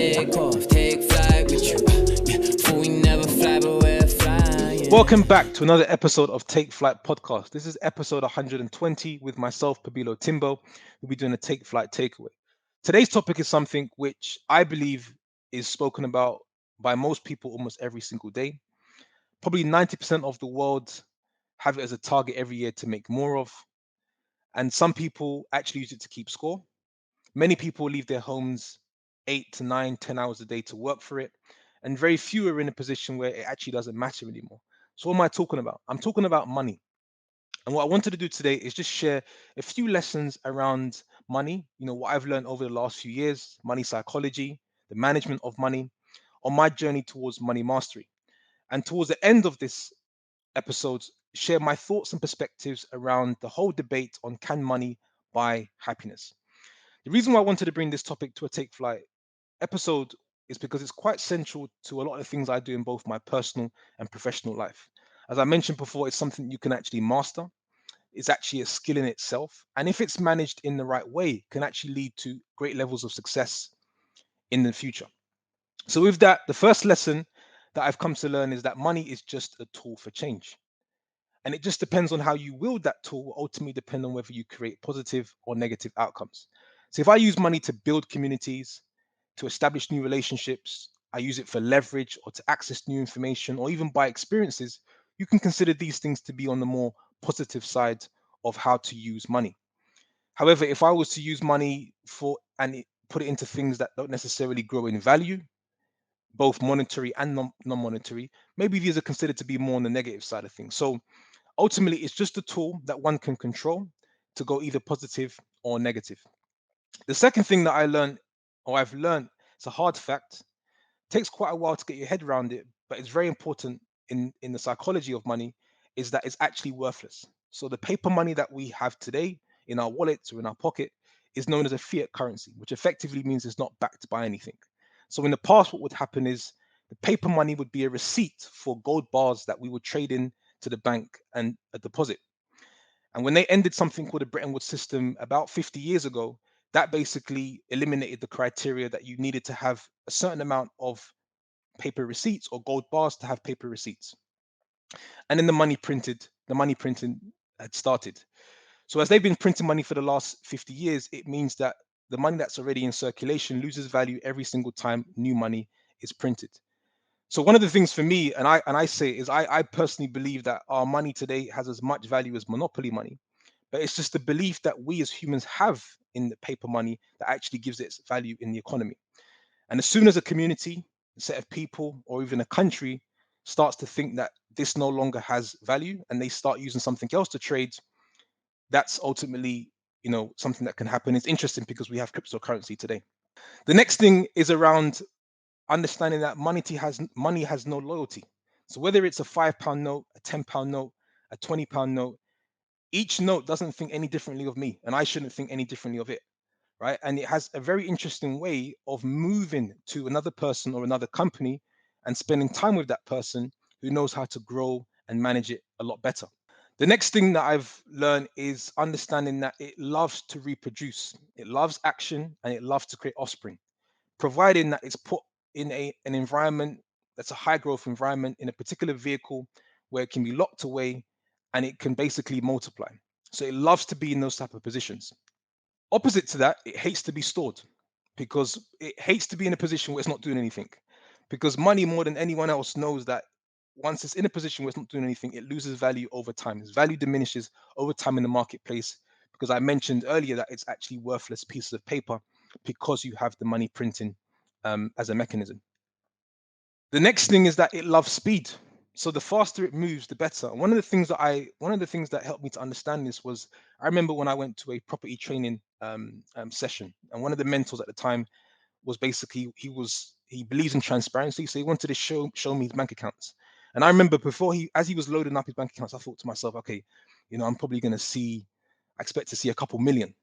take off, take flight with you. For we never fly, but we're flying. Welcome back to another episode of Take Flight Podcast. This is episode 120 with myself, Pabilo Timbo. We'll be doing a Take Flight takeaway. Today's topic is something which I believe is spoken about by most people almost every single day. Probably 90% of the world have it as a target every year to make more of. And some people actually use it to keep score. Many people leave their homes 8 to 9, 10 hours a day to work for it. And very few are in a position where it actually doesn't matter anymore. So, what am I talking about? I'm talking about money. And what I wanted to do today is just share a few lessons around money, what I've learned over the last few years, money psychology, the management of money, on my journey towards money mastery. And towards the end of this episode, share my thoughts and perspectives around the whole debate on can money buy happiness. The reason why I wanted to bring this topic to a Take Flight episode is because it's quite central to a lot of things I do in both my personal and professional life. As I mentioned before, it's something you can actually master. It's actually a skill in itself. And if it's managed in the right way, can actually lead to great levels of success in the future. So with that, the first lesson that I've come to learn is that money is just a tool for change. And it just depends on how you wield that tool, will ultimately depend on whether you create positive or negative outcomes. So if I use money to build communities, to establish new relationships, I use it for leverage or to access new information or even buy experiences, you can consider these things to be on the more positive side of how to use money. However, if I was to use money for put it into things that don't necessarily grow in value, both monetary and non-monetary, maybe these are considered to be more on the negative side of things. So ultimately, it's just a tool that one can control to go either positive or negative. The second thing that I've learned, it's a hard fact, takes quite a while to get your head around it, but it's very important in the psychology of money, is that it's actually worthless. So the paper money that we have today in our wallets or in our pocket is known as a fiat currency, which effectively means it's not backed by anything. So in the past, what would happen is the paper money would be a receipt for gold bars that we would trade in to the bank and a deposit. And when they ended something called the Bretton Woods system about 50 years ago, that basically eliminated the criteria that you needed to have a certain amount of paper receipts or gold bars to have paper receipts. And then the money printing had started. So as they've been printing money for the last 50 years, it means that the money that's already in circulation loses value every single time new money is printed. So one of the things for me, and I say is I personally believe that our money today has as much value as monopoly money, but it's just the belief that we as humans have in the paper money that actually gives its value in the economy. And as soon as a community, a set of people, or even a country starts to think that this no longer has value and they start using something else to trade, that's ultimately, something that can happen. It's interesting because we have cryptocurrency today. The next thing is around understanding that money has no loyalty. So whether it's a £5 note, a £10 note, a £20 note, each note doesn't think any differently of me, and I shouldn't think any differently of it, right? And it has a very interesting way of moving to another person or another company and spending time with that person who knows how to grow and manage it a lot better. The next thing that I've learned is understanding that it loves to reproduce, it loves action, and it loves to create offspring, providing that it's put in an environment that's a high growth environment in a particular vehicle where it can be locked away and it can basically multiply. So it loves to be in those type of positions. Opposite to that, it hates to be stored because it hates to be in a position where it's not doing anything. Because money, more than anyone else, knows that once it's in a position where it's not doing anything, it loses value over time. Its value diminishes over time in the marketplace because I mentioned earlier that it's actually worthless pieces of paper because you have the money printing as a mechanism. The next thing is that it loves speed. So the faster it moves, the better. And one of the things that helped me to understand this was I remember when I went to a property training session, and one of the mentors at the time was basically he believes in transparency, so he wanted to show me his bank accounts. And I remember before as he was loading up his bank accounts, I thought to myself, okay, I'm probably going to I expect to see a couple million.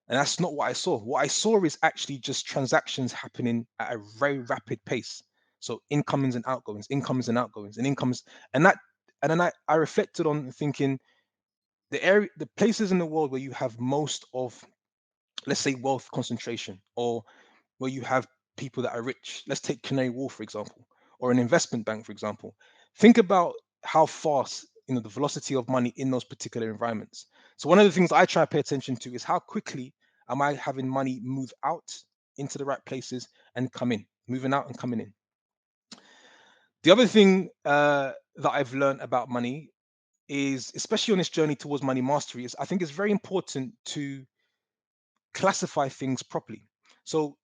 And that's not what I saw. What I saw is actually just transactions happening at a very rapid pace. So incomings and outgoings, incomings and outgoings, and incomes, and that, and then I reflected on thinking the places in the world where you have most of, let's say, wealth concentration, or where you have people that are rich. Let's take ᴠɪᴇᴡs, for example, or an investment bank, for example. Think about how fast, the velocity of money in those particular environments. So one of the things I try to pay attention to is how quickly am I having money move out into the right places and come in, moving out and coming in. The other thing that I've learned about money is, especially on this journey towards money mastery, is I think it's very important to classify things properly. So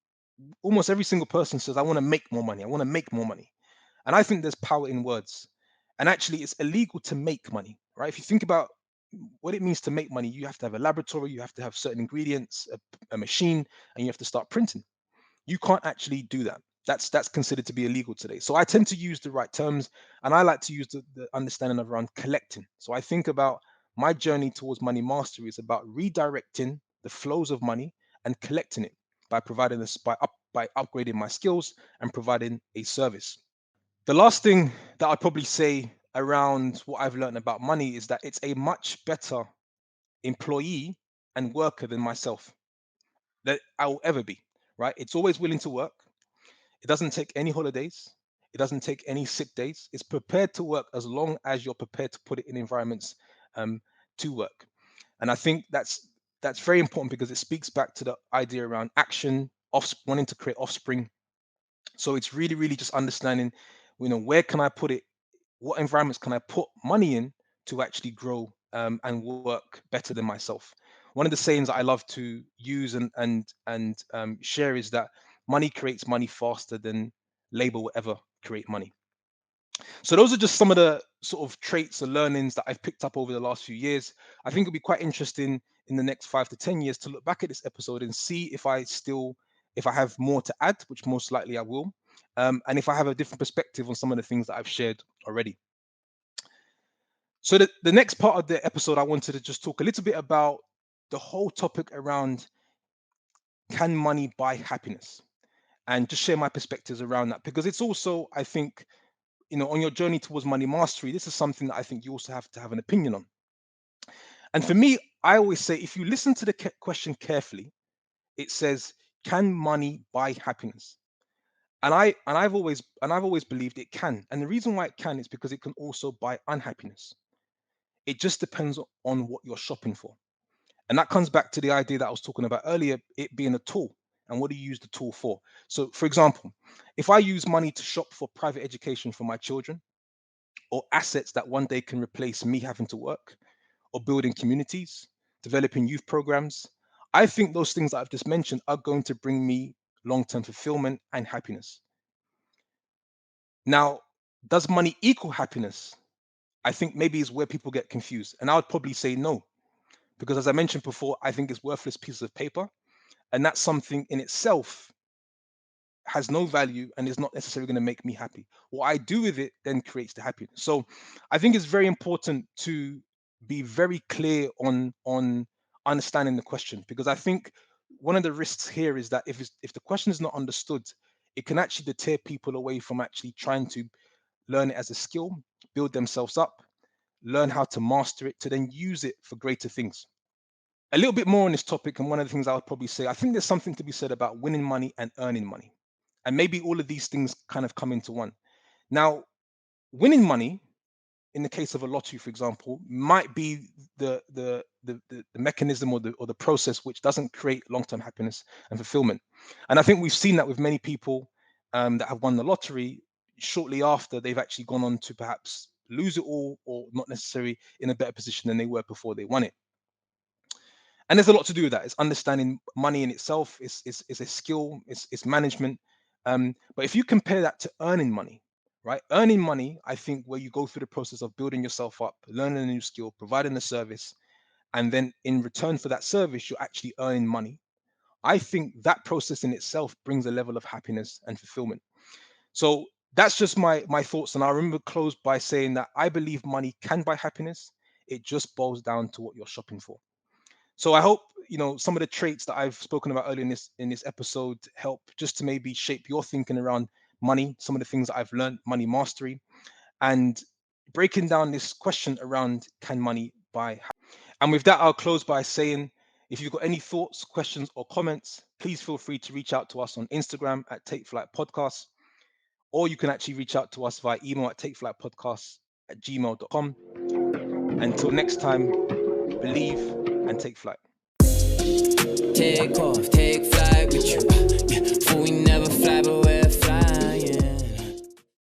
almost every single person says, I want to make more money. I want to make more money. And I think there's power in words. And actually, it's illegal to make money, right? If you think about what it means to make money, you have to have a laboratory, you have to have certain ingredients, a machine, and you have to start printing. You can't actually do that. That's considered to be illegal today. So I tend to use the right terms, and I like to use the understanding of around collecting. So I think about my journey towards money mastery is about redirecting the flows of money and collecting it by providing this by upgrading my skills and providing a service. The last thing that I'd probably say around what I've learned about money is that it's a much better employee and worker than myself that I will ever be, right? It's always willing to work. It doesn't take any holidays. It doesn't take any sick days. It's prepared to work as long as you're prepared to put it in environments um, to work. And I think that's very important because it speaks back to the idea around action, wanting to create offspring. So it's really, really just understanding, where can I put it? What environments can I put money in to actually grow and work better than myself? One of the sayings that I love to use and share is that money creates money faster than labor will ever create money. So those are just some of the sort of traits or learnings that I've picked up over the last few years. I think it'll be quite interesting in the next 5 to 10 years to look back at this episode and see if I have more to add, which most likely I will, and if I have a different perspective on some of the things that I've shared already. So the next part of the episode, I wanted to just talk a little bit about the whole topic around, can money buy happiness, and just share my perspectives around that, because it's also, I think, on your journey towards money mastery, this is something that I think you also have to have an opinion on. And for me, I always say, if you listen to the question carefully, it says, can money buy happiness? And I've always believed it can. And the reason why it can is because it can also buy unhappiness. It just depends on what you're shopping for. And that comes back to the idea that I was talking about earlier, it being a tool. And what do you use the tool for? So, for example, if I use money to shop for private education for my children, or assets that one day can replace me having to work, or building communities, developing youth programs, I think those things that I've just mentioned are going to bring me long term fulfillment and happiness. Now, does money equal happiness? I think maybe is where people get confused. And I would probably say no, because as I mentioned before, I think it's worthless piece of paper. And that's something in itself has no value and is not necessarily going to make me happy. What I do with it then creates the happiness. So I think it's very important to be very clear on understanding the question, because I think one of the risks here is that if the question is not understood, it can actually deter people away from actually trying to learn it as a skill, build themselves up, learn how to master it to then use it for greater things. A little bit more on this topic, and one of the things I would probably say, I think there's something to be said about winning money and earning money. And maybe all of these things kind of come into one. Now, winning money, in the case of a lottery, for example, might be the mechanism or the process which doesn't create long-term happiness and fulfillment. And I think we've seen that with many people that have won the lottery. Shortly after, they've actually gone on to perhaps lose it all, or not necessarily in a better position than they were before they won it. And there's a lot to do with that. It's understanding money in itself. It's a skill. It's management. But if you compare that to earning money, right? Earning money, I think, where you go through the process of building yourself up, learning a new skill, providing a service, and then in return for that service, you're actually earning money. I think that process in itself brings a level of happiness and fulfillment. So that's just my thoughts. And I remember close by saying that I believe money can buy happiness. It just boils down to what you're shopping for. So I hope some of the traits that I've spoken about earlier in this episode help just to maybe shape your thinking around money, some of the things that I've learned, money mastery, and breaking down this question around, can money buy happiness? And with that, I'll close by saying, If you've got any thoughts, questions, or comments, please feel free to reach out to us on Instagram at Take Flight Podcast, or you can actually reach out to us via email at takeflightpodcast@gmail.com. Until next time, believe and take flight. Take off.